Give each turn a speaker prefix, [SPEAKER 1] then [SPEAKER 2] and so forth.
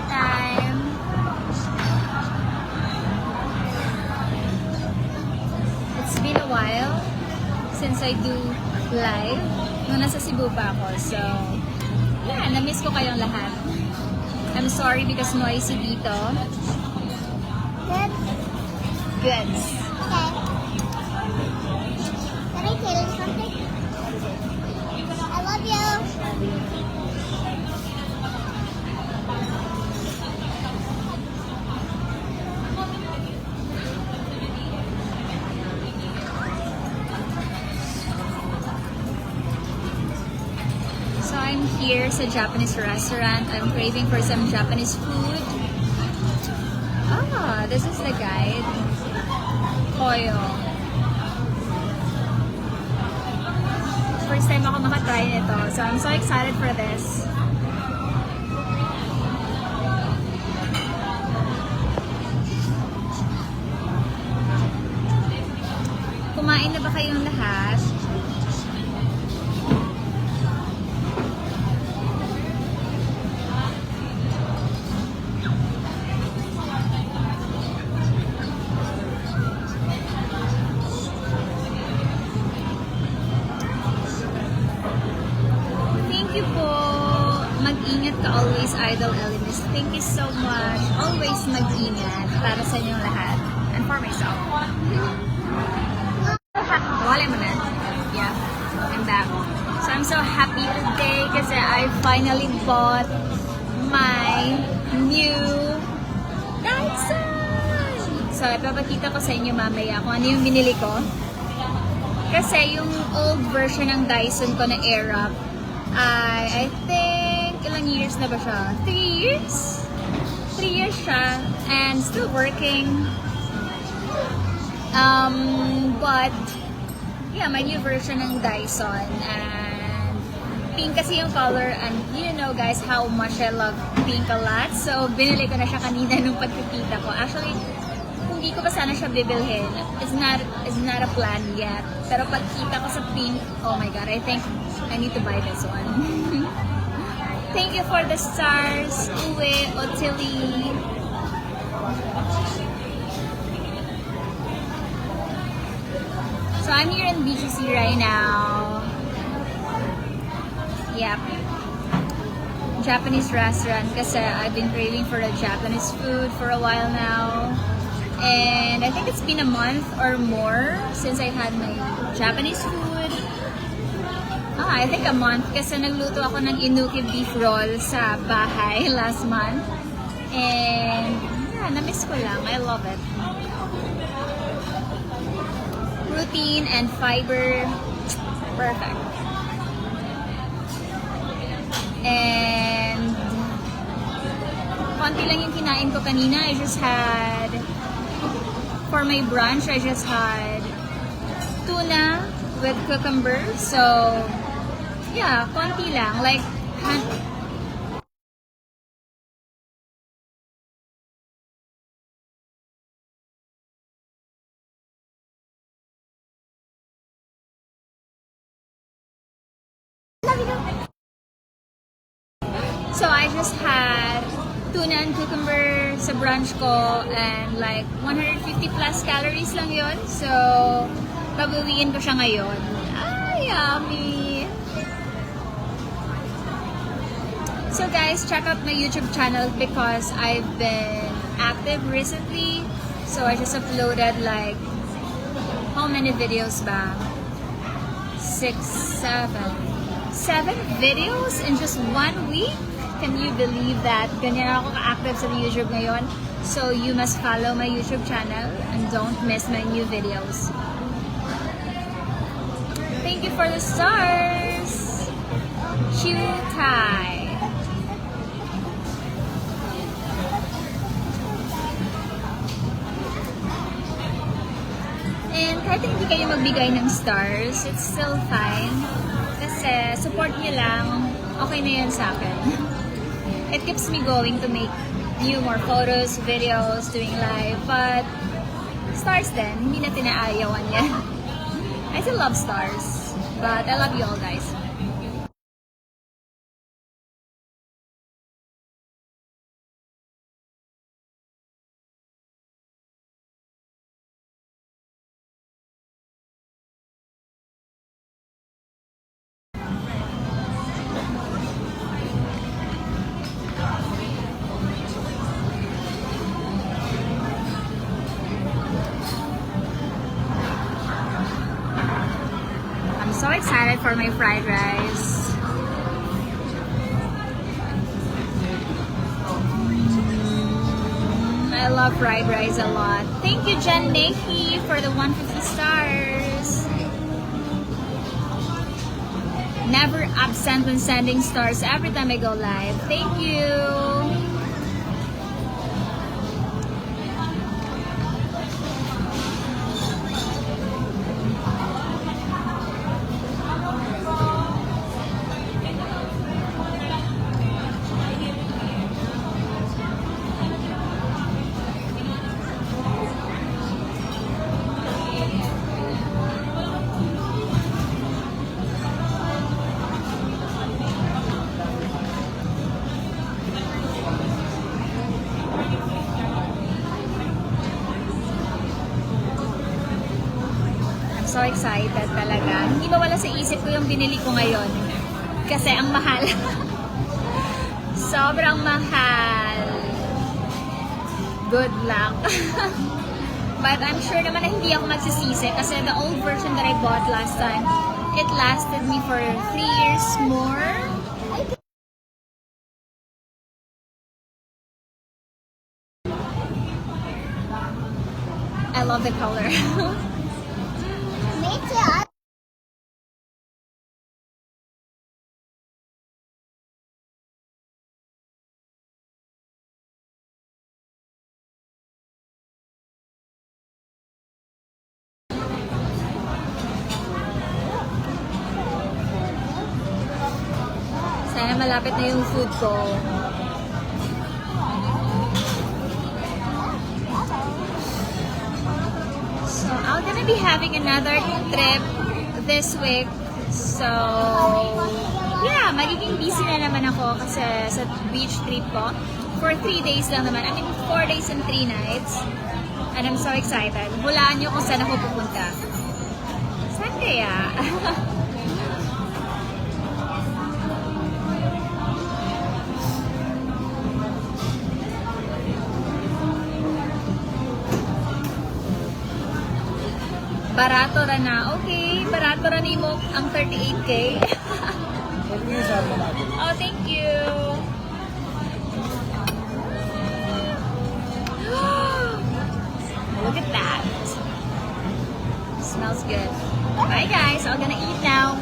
[SPEAKER 1] time. It's been a while since I do live. Nung nasa Cebu pa ako. So, yeah, na-miss ko kayong lahat. I'm sorry because noisy dito.
[SPEAKER 2] Good.
[SPEAKER 1] Good.
[SPEAKER 2] Okay. Can I tell you something? I love you.
[SPEAKER 1] So I'm here sa Japanese restaurant. I'm craving for some Japanese food. Ah, this is the guide. Koyo. First time ako makatry nito. So I'm so excited for this. Kumain na ba kayong lahat? Thank you po. Mag-ingat ka always, Idol Elimis. Thank you so much. Always mag-ingat para sa inyong lahat. And for myself. Wala mo na. Yeah. I'm back. So I'm so happy today kasi I finally bought my new Dyson! So ipapakita ko sa inyo mamaya kung ano yung binili ko. Kasi yung old version ng Dyson ko na Airwrap, I think, ilang years na ba siya? 3 years? 3 years siya. And still working. But, yeah, my new version ng Dyson. And, pink kasi yung color. And, you know guys, how much I love pink a lot. So, binili ko na siya kanina nung pagkikita ko. Actually, hindi ko pa sana siya bibilhin. It's not a plan yet. Pero pagkita ko sa pink, oh my god, I think I need to buy this one. Thank you for the stars, Uwe, Otili. So I'm here in BGC right now. Yep. Japanese restaurant kasi I've been craving for the Japanese food for a while now. And I think it's been a month or more since I had my Japanese food. I think a month kasi nagluto ako ng Inuki beef roll sa bahay last month. And yeah, na-miss ko lang. I love it. Protein and fiber. Perfect. And konti lang yung kinain ko kanina. I just had, for my brunch, I just had tuna with cucumber. So, yeah, konti lang. Like, so I just had tuna and cucumber sa brunch ko and like 150 plus calories lang yon. So, babawiin ko siya ngayon. Ah, yummy! So guys, check out my YouTube channel because I've been active recently. So I just uploaded like, how many videos ba? 6, 7 videos in just 1 week? Can you believe that? Ganyan ako ka-active sa YouTube ngayon. So you must follow my YouTube channel and don't miss my new videos. Thank you for the stars! Chutai! And kahit hindi kayo magbigay ng stars, it's still fine. Kasi support niyo lang, okay na yun sa akin. It keeps me going to make new more photos, videos, doing live. But stars din, hindi na tinaayawan yan. I still love stars. But I love you all guys. for my fried rice. I love fried rice a lot. Thank you, Jen Neki, for the 150 stars. Never absent when sending stars every time I go live. Thank you. So excited talaga. Hindi ba wala sa isip ko yung binili ko ngayon? Kasi ang mahal. Sobrang mahal. Good luck. But I'm sure naman na hindi ako magsisisi kasi the old version that I bought last time, it lasted me for 3 years more. I love the color.
[SPEAKER 2] Me too.
[SPEAKER 1] Sana malapit na yung food ko. So, I'm gonna be having another trip this week. So, yeah, magiging busy na naman ako kasi sa beach trip ko. For 3 days lang naman. I mean, 4 days and 3 nights. And I'm so excited. Hulaan nyo kung saan ako pupunta. Saan kaya? Barato ra na. Okay, barato ra nimo ang 38K. Oh, thank you. Look at that. Smells good. Bye guys, I'm gonna eat now.